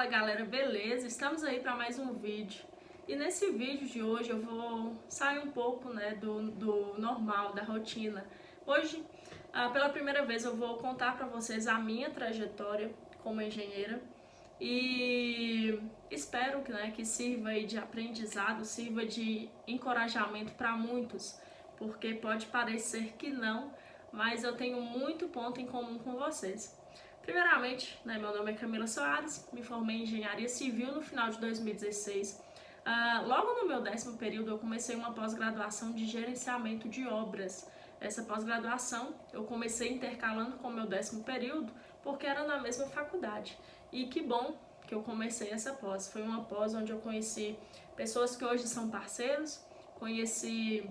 Fala galera, beleza? Estamos aí para mais um vídeo. E nesse vídeo de hoje eu vou sair um pouco, do normal, da rotina. Hoje, pela primeira vez, eu vou contar para vocês a minha trajetória como engenheira e espero que sirva aí de aprendizado, sirva de encorajamento para muitos, porque pode parecer que não, mas eu tenho muito ponto em comum com vocês. Primeiramente, meu nome é Camila Soares, me formei em Engenharia Civil no final de 2016. Logo no meu 10º período, eu comecei uma pós-graduação de gerenciamento de obras. Essa pós-graduação eu comecei intercalando com o meu 10º período, porque era na mesma faculdade. E que bom que eu comecei essa pós. Foi uma pós onde eu conheci pessoas que hoje são parceiros, conheci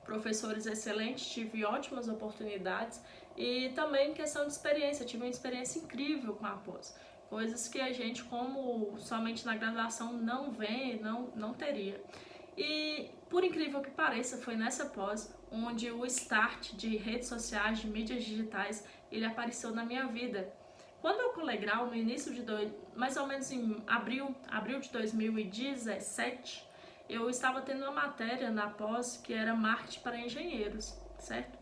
professores excelentes, tive ótimas oportunidades e também questão de experiência, tive uma experiência incrível com a pós, coisas que a gente, como somente na graduação, não vê, não teria. E por incrível que pareça, foi nessa pós onde o start de redes sociais, de mídias digitais, ele apareceu na minha vida. Quando eu colei grau, no início de mais ou menos em abril de 2017, eu estava tendo uma matéria na pós que era marketing para engenheiros, certo?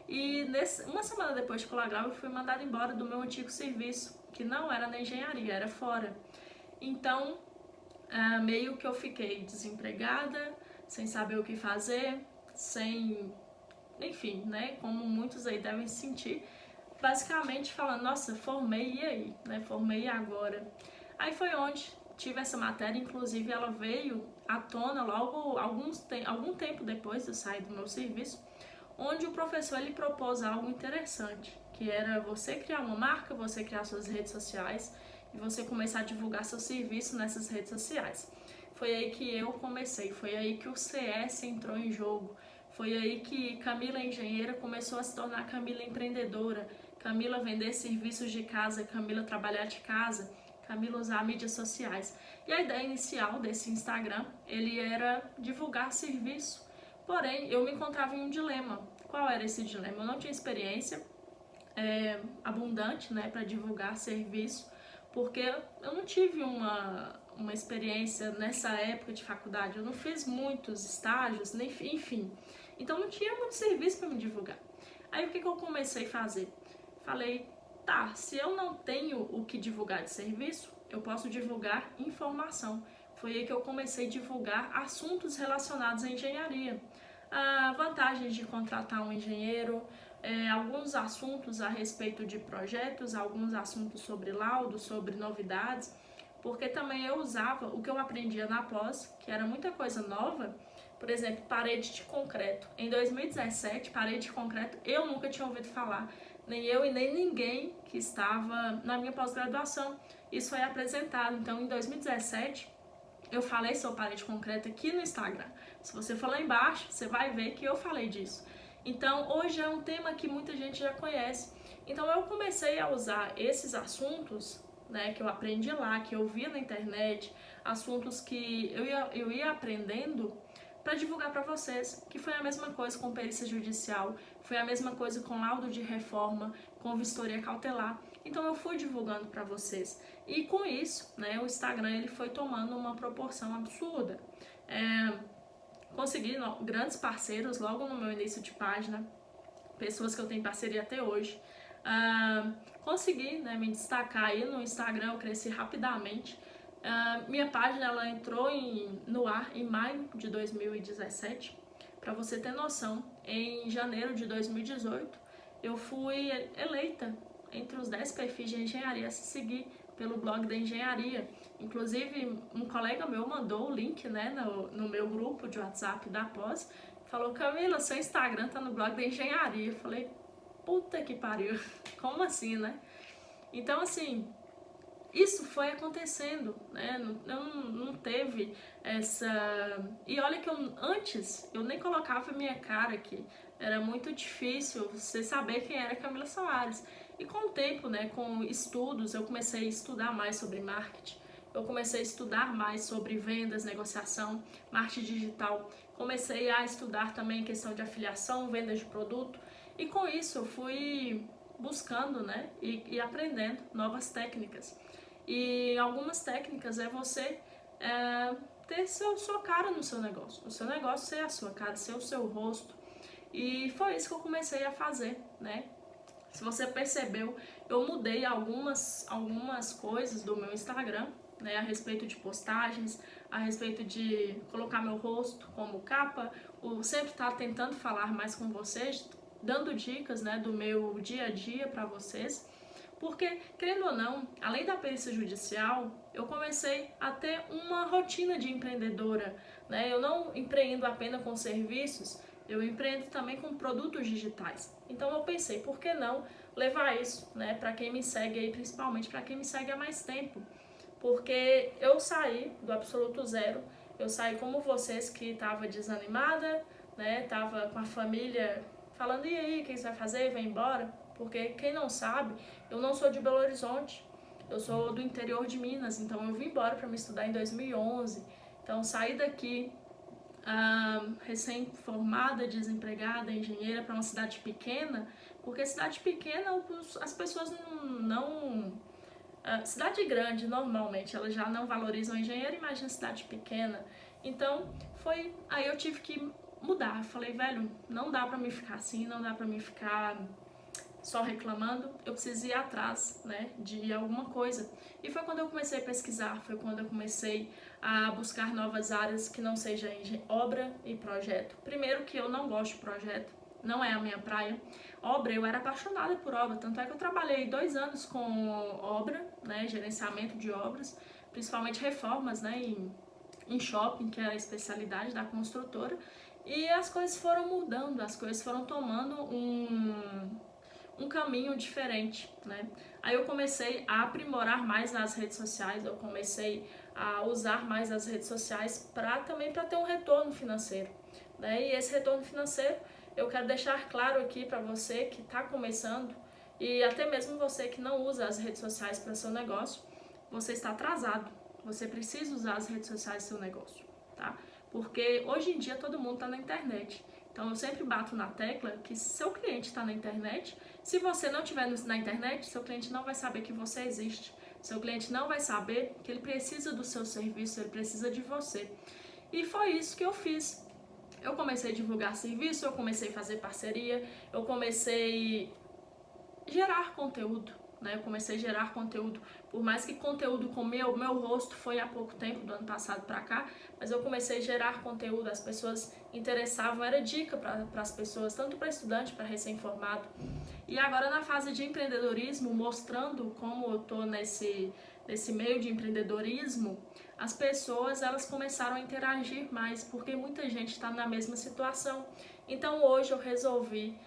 E uma semana depois de colar grau, eu fui mandada embora do meu antigo serviço, que não era na engenharia, era fora. Então, meio que eu fiquei desempregada, sem saber o que fazer, enfim, como muitos aí devem sentir, basicamente falando, nossa, formei, e aí? Formei agora. Aí foi onde tive essa matéria, inclusive ela veio à tona logo algum tempo depois de eu sair do meu serviço, onde o professor ele propôs algo interessante, que era você criar uma marca, você criar suas redes sociais e você começar a divulgar seu serviço nessas redes sociais. Foi aí que eu comecei, foi aí que o CS entrou em jogo, foi aí que Camila Engenheira começou a se tornar Camila Empreendedora, Camila vender serviços de casa, Camila trabalhar de casa, Camila usar mídias sociais. E a ideia inicial desse Instagram, ele era divulgar serviço. Porém, eu me encontrava em um dilema. Qual era esse dilema? Eu não tinha experiência abundante, para divulgar serviço, porque eu não tive uma experiência nessa época de faculdade. Eu não fiz muitos estágios, enfim. Então, não tinha muito serviço para me divulgar. Aí, o que eu comecei a fazer? Falei, tá, se eu não tenho o que divulgar de serviço, eu posso divulgar informação. Foi aí que eu comecei a divulgar assuntos relacionados à engenharia. Vantagens de contratar um engenheiro, alguns assuntos a respeito de projetos, alguns assuntos sobre laudo, sobre novidades, porque também eu usava o que eu aprendia na pós, que era muita coisa nova. Por exemplo, parede de concreto. Em 2017, parede de concreto eu nunca tinha ouvido falar, nem eu e nem ninguém que estava na minha pós-graduação. Isso foi apresentado. Então, em 2017, eu falei sobre parede de concreto aqui no Instagram. Se você for lá embaixo, você vai ver que eu falei disso. Então, hoje é um tema que muita gente já conhece. Então, eu comecei a usar esses assuntos, que eu aprendi lá, que eu via na internet, assuntos que eu ia aprendendo para divulgar para vocês, que foi a mesma coisa com perícia judicial, foi a mesma coisa com laudo de reforma, com vistoria cautelar. Então eu fui divulgando para vocês. E com isso, o Instagram ele foi tomando uma proporção absurda. Consegui grandes parceiros logo no meu início de página, pessoas que eu tenho parceria até hoje. Consegui me destacar aí no Instagram, eu cresci rapidamente. Minha página ela entrou no ar em maio de 2017. Para você ter noção, em janeiro de 2018 eu fui eleita entre os 10 perfis de engenharia a se seguir pelo blog da engenharia. Inclusive, um colega meu mandou o link no meu grupo de WhatsApp da pós, falou, Camila, seu Instagram tá no blog da engenharia. Eu falei, puta que pariu, como assim, Então, assim, isso foi acontecendo, não teve essa... E olha que antes eu nem colocava minha cara aqui, era muito difícil você saber quem era Camila Soares. E com o tempo, com estudos, eu comecei a estudar mais sobre marketing, eu comecei a estudar mais sobre vendas, negociação, marketing digital, comecei a estudar também questão de afiliação, vendas de produto, e com isso eu fui buscando, e aprendendo novas técnicas. E algumas técnicas é você ter sua cara no seu negócio. O seu negócio ser a sua cara, ser o seu rosto. E foi isso que eu comecei a fazer, né? Se você percebeu, eu mudei algumas coisas do meu Instagram, né, a respeito de postagens, a respeito de colocar meu rosto como capa, sempre estar tentando falar mais com vocês, dando dicas, né, do meu dia a dia para vocês. Porque, querendo ou não, além da perícia judicial, eu comecei a ter uma rotina de empreendedora, né? Eu não empreendo apenas com serviços, eu empreendo também com produtos digitais. Então eu pensei, por que não levar isso, né, para quem me segue aí, principalmente para quem me segue há mais tempo? Porque eu saí do absoluto zero, eu saí como vocês que estava desanimada, né, tava com a família falando, e aí, o que você vai fazer? Vai embora? Porque quem não sabe, eu não sou de Belo Horizonte, eu sou do interior de Minas, então eu vim embora para me estudar em 2011. Então saí daqui recém-formada, desempregada, engenheira, para uma cidade pequena, porque cidade pequena as pessoas não cidade grande, normalmente, elas já não valorizam engenheiro, imagina cidade pequena. Então, aí eu tive que mudar. Eu falei, velho, não dá pra mim ficar assim, não dá pra mim ficar só reclamando, eu preciso ir atrás, né, de alguma coisa. E foi quando eu comecei a pesquisar, foi quando eu comecei a buscar novas áreas que não seja obra e projeto. Primeiro que eu não gosto de projeto, não é a minha praia. Obra, eu era apaixonada por obra, tanto é que eu trabalhei 2 anos com obra, né, gerenciamento de obras, principalmente reformas, né, em shopping, que era a especialidade da construtora, e as coisas foram mudando, as coisas foram tomando um caminho diferente, né? Aí eu comecei a aprimorar mais nas redes sociais, eu comecei a usar mais as redes sociais também para ter um retorno financeiro, né? E esse retorno financeiro eu quero deixar claro aqui para você que está começando e até mesmo você que não usa as redes sociais para seu negócio, você está atrasado. Você precisa usar as redes sociais do seu negócio, tá? Porque hoje em dia todo mundo está na internet. Então eu sempre bato na tecla que seu cliente está na internet. Se você não estiver na internet, seu cliente não vai saber que você existe. Seu cliente não vai saber que ele precisa do seu serviço, ele precisa de você. E foi isso que eu fiz. Eu comecei a divulgar serviço, eu comecei a fazer parceria, eu comecei a gerar conteúdo, né? Eu comecei a gerar conteúdo, por mais que conteúdo com meu rosto foi há pouco tempo, do ano passado pra cá, mas eu comecei a gerar conteúdo, as pessoas interessavam, era dica para as pessoas, tanto para estudante, para recém-formado. E agora na fase de empreendedorismo, mostrando como eu tô nesse meio de empreendedorismo, as pessoas elas começaram a interagir mais, porque muita gente está na mesma situação. Então hoje eu resolvi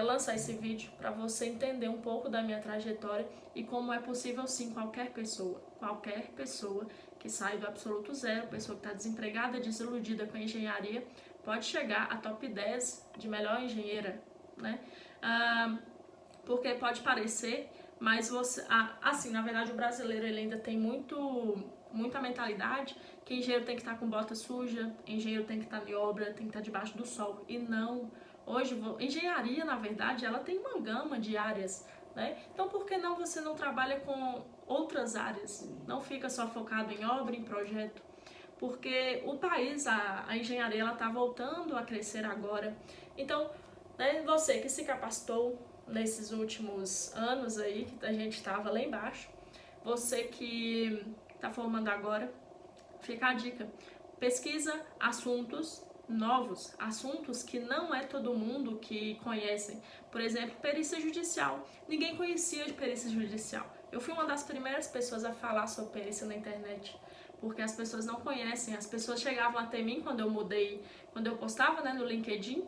lançar esse vídeo para você entender um pouco da minha trajetória e como é possível sim qualquer pessoa que sai do absoluto zero, pessoa que está desempregada, desiludida com a engenharia, pode chegar a top 10 de melhor engenheira, né? Porque pode parecer, mas você, assim, na verdade o brasileiro ele ainda tem muita mentalidade que engenheiro tem que estar com bota suja, engenheiro tem que estar em obra, tem que estar debaixo do sol, e não. Hoje, engenharia, na verdade, ela tem uma gama de áreas, né? Então, por que não você não trabalha com outras áreas? Não fica só focado em obra, em projeto? Porque o país, a engenharia, ela está voltando a crescer agora. Então, né, você que se capacitou nesses últimos anos aí, que a gente estava lá embaixo, você que está formando agora, fica a dica. Pesquisa assuntos novos, assuntos que não é todo mundo que conhece. Por exemplo, perícia judicial. Ninguém conhecia de perícia judicial. Eu fui uma das primeiras pessoas a falar sobre perícia na internet, porque as pessoas não conhecem. As pessoas chegavam até mim quando eu mudei, quando eu postava, né, no LinkedIn.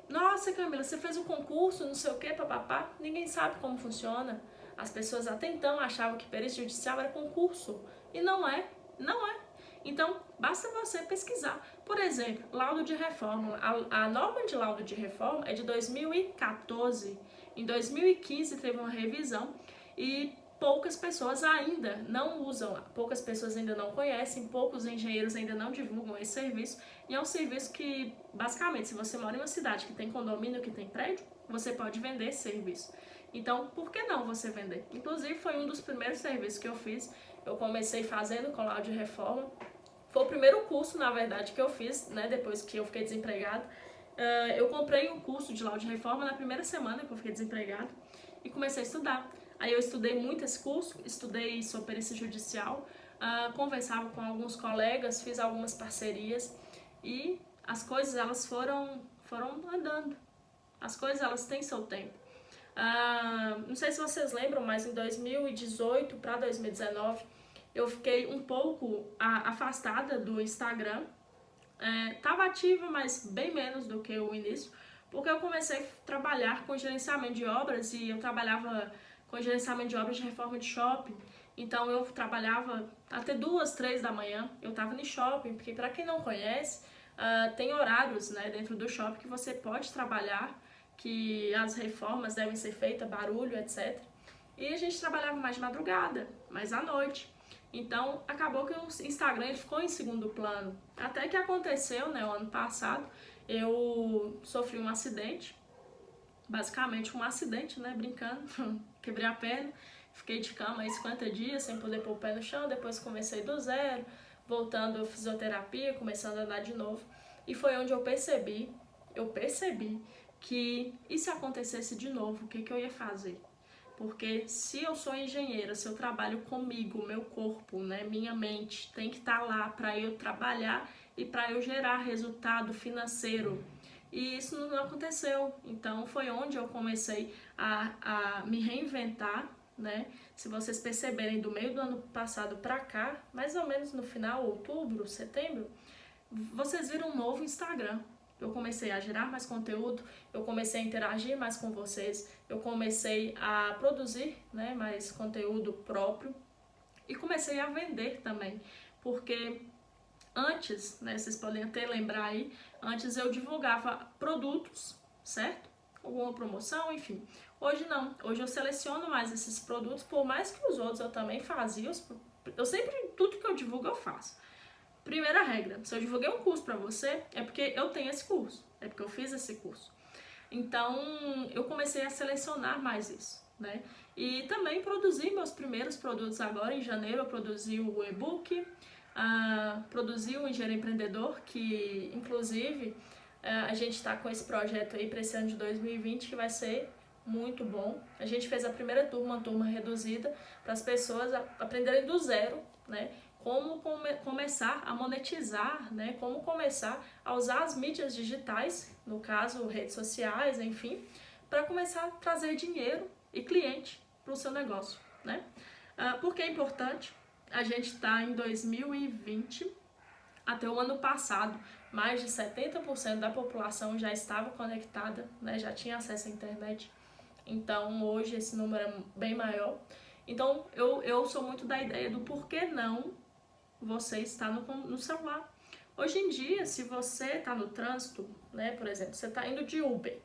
Nossa, Camila, você fez um concurso, não sei o que, papapá. Ninguém sabe como funciona. As pessoas até então achavam que perícia judicial era concurso. E não é, não é. Então, basta você pesquisar. Por exemplo, laudo de reforma. A norma de laudo de reforma é de 2014. Em 2015 teve uma revisão e poucas pessoas ainda não usam, poucas pessoas ainda não conhecem, poucos engenheiros ainda não divulgam esse serviço. E é um serviço que, basicamente, se você mora em uma cidade que tem condomínio, que tem prédio, você pode vender esse serviço. Então, por que não você vender? Inclusive, foi um dos primeiros serviços que eu fiz. Eu comecei fazendo com laudo de reforma. Foi o primeiro curso, na verdade, que eu fiz, né, depois que eu fiquei desempregada. Eu comprei um curso de laudo de reforma na primeira semana que eu fiquei desempregada e comecei a estudar. Aí eu estudei muito esse curso, estudei sobre perícia judicial, conversava com alguns colegas, fiz algumas parcerias e as coisas elas foram andando. As coisas elas têm seu tempo. Não sei se vocês lembram, mas em 2018 para 2019 eu fiquei um pouco afastada do Instagram. Estava ativa, mas bem menos do que o início, porque eu comecei a trabalhar com gerenciamento de obras e eu trabalhava com gerenciamento de obras de reforma de shopping. Então eu trabalhava até 2, 3 da manhã, eu estava no shopping, porque para quem não conhece, tem horários, né, dentro do shopping que você pode trabalhar, que as reformas devem ser feitas, barulho, etc. E a gente trabalhava mais de madrugada, mais à noite. Então, acabou que o Instagram ele ficou em segundo plano. Até que aconteceu, né, o ano passado, eu sofri um acidente, basicamente um acidente, né, brincando, quebrei a perna, fiquei de cama aí 50 dias sem poder pôr o pé no chão, depois comecei do zero, voltando à fisioterapia, começando a andar de novo, e foi onde eu percebi que e se acontecesse de novo, o que eu ia fazer? Porque se eu sou engenheira, se eu trabalho comigo, meu corpo, né, minha mente tem que estar lá para eu trabalhar e para eu gerar resultado financeiro. E isso não aconteceu. Então foi onde eu comecei a me reinventar, né? Se vocês perceberem, do meio do ano passado para cá, mais ou menos no final, outubro, setembro, vocês viram um novo Instagram. Eu comecei a gerar mais conteúdo, eu comecei a interagir mais com vocês, eu comecei a produzir, né, mais conteúdo próprio e comecei a vender também, porque antes, né, vocês podem até lembrar aí, antes eu divulgava produtos, certo? Alguma promoção, enfim. Hoje não, hoje eu seleciono mais esses produtos, por mais que os outros eu também fazia, eu sempre, tudo que eu divulgo eu faço. Primeira regra, se eu divulguei um curso para você, é porque eu tenho esse curso, é porque eu fiz esse curso. Então, eu comecei a selecionar mais isso, né? E também produzi meus primeiros produtos agora, em janeiro eu produzi o e-book, produzi o Engenheiro Empreendedor, que inclusive a gente está com esse projeto aí para esse ano de 2020, que vai ser muito bom. A gente fez a primeira turma, uma turma reduzida, para as pessoas aprenderem do zero, né? Como começar a monetizar, né? Como começar a usar as mídias digitais, no caso redes sociais, enfim, para começar a trazer dinheiro e cliente para o seu negócio, né? Por que é importante? A gente está em 2020, até o ano passado, mais de 70% da população já estava conectada, né? Já tinha acesso à internet. Então, hoje esse número é bem maior. Então, eu sou muito da ideia do porquê não você está no celular. Hoje em dia, se você está no trânsito, né, por exemplo, você está indo de Uber,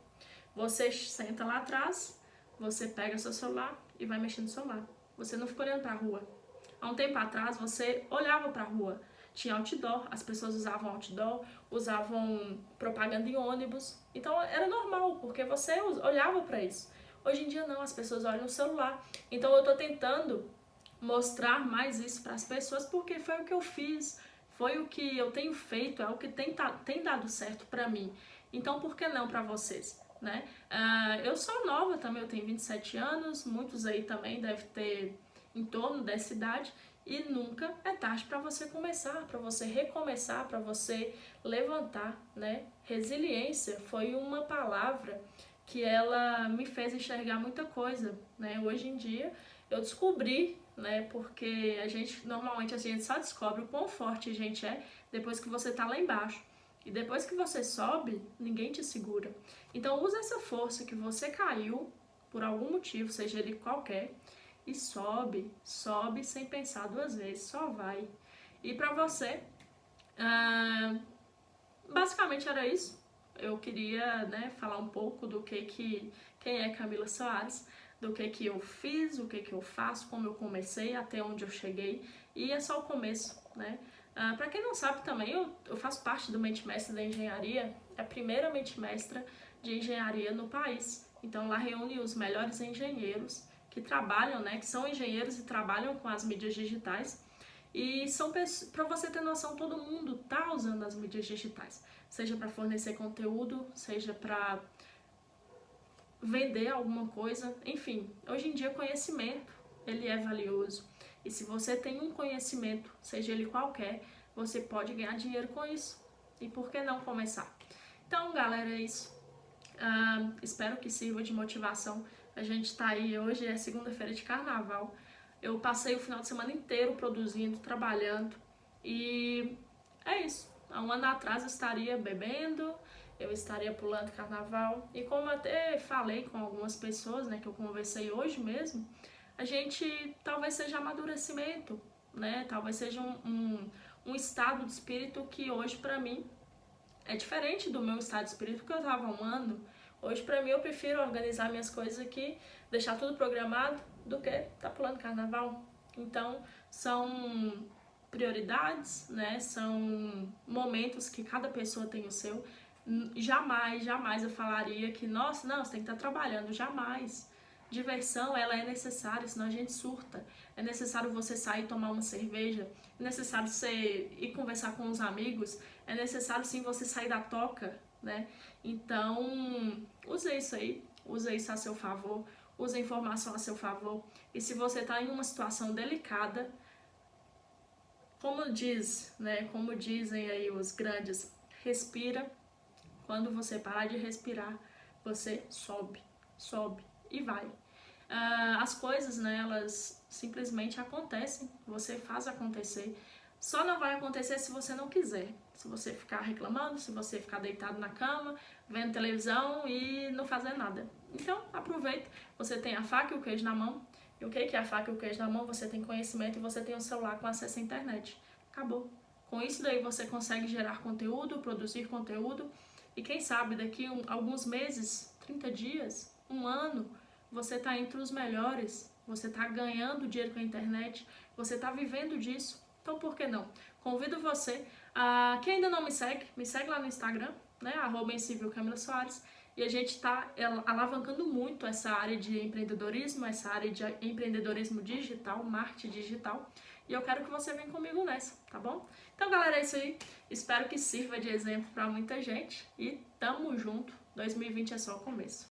você senta lá atrás, você pega seu celular e vai mexendo no celular. Você não fica olhando para a rua. Há um tempo atrás, você olhava para a rua. Tinha outdoor, as pessoas usavam outdoor, usavam propaganda em ônibus. Então, era normal, porque você olhava para isso. Hoje em dia, não, as pessoas olham no celular. Então, eu estou tentando mostrar mais isso para as pessoas, porque foi o que eu fiz, foi o que eu tenho feito, é o que tem dado certo para mim. Então, por que não para vocês, né? Eu sou nova também, eu tenho 27 anos, muitos aí também devem ter em torno dessa idade, e nunca é tarde para você começar, para você recomeçar, para você levantar, né? Resiliência foi uma palavra que ela me fez enxergar muita coisa, né? Hoje em dia eu descobri, né? Porque normalmente a gente só descobre o quão forte a gente é depois que você tá lá embaixo. E depois que você sobe, ninguém te segura. Então usa essa força que você caiu por algum motivo, seja ele qualquer, e sobe sem pensar duas vezes, só vai. E pra você, basicamente era isso. Eu queria, né, falar um pouco do quem é Camila Soares, do que eu fiz, o que eu faço, como eu comecei, até onde eu cheguei, e é só o começo, né? Para quem não sabe também, eu faço parte do Mente Mestra da Engenharia, é a primeira mente mestra de engenharia no país. Então lá reúne os melhores engenheiros que trabalham, né, que são engenheiros e trabalham com as mídias digitais. E são para você ter noção, todo mundo tá usando as mídias digitais, seja para fornecer conteúdo, seja para vender alguma coisa, enfim. Hoje em dia conhecimento, ele é valioso. E se você tem um conhecimento, seja ele qualquer, você pode ganhar dinheiro com isso. E por que não começar? Então, galera, é isso. Espero que sirva de motivação. A gente tá aí, hoje é segunda-feira de carnaval. Eu passei o final de semana inteiro produzindo, trabalhando. E é isso. Há um ano atrás eu estaria bebendo, eu estaria pulando carnaval. E como eu até falei com algumas pessoas, né, que eu conversei hoje mesmo, a gente talvez seja amadurecimento, né? Talvez seja um estado de espírito que hoje pra mim é diferente do meu estado de espírito que eu tava há um ano. Hoje pra mim eu prefiro organizar minhas coisas aqui, deixar tudo programado, do que tá pulando carnaval. Então são prioridades, né? São momentos que cada pessoa tem o seu. Jamais eu falaria que, nossa, não, você tem que estar trabalhando, jamais. Diversão, ela é necessária, senão a gente surta. É necessário você sair tomar uma cerveja, é necessário você ir conversar com os amigos, é necessário sim você sair da toca, né? Então, use isso aí, use isso a seu favor, use a informação a seu favor. E se você está em uma situação delicada, como diz, né? Como dizem aí os grandes, respira. Quando você parar de respirar, você sobe e vai. As coisas, né, elas simplesmente acontecem, você faz acontecer. Só não vai acontecer se você não quiser. Se você ficar reclamando, se você ficar deitado na cama, vendo televisão e não fazer nada. Então, aproveita. Você tem a faca e o queijo na mão. E o que é a faca e o queijo na mão? Você tem conhecimento e você tem um celular com acesso à internet. Acabou. Com isso daí você consegue gerar conteúdo, produzir conteúdo. E quem sabe daqui alguns meses, 30 dias, um ano, você está entre os melhores, você está ganhando dinheiro com a internet, você está vivendo disso. Então por que não? Convido você, quem ainda não me segue lá no Instagram, né? @civilcamilasoares. E a gente está alavancando muito essa área de empreendedorismo, essa área de empreendedorismo digital, marketing digital. E eu quero que você venha comigo nessa, tá bom? Então, galera, é isso aí. Espero que sirva de exemplo para muita gente. E tamo junto. 2020 é só o começo.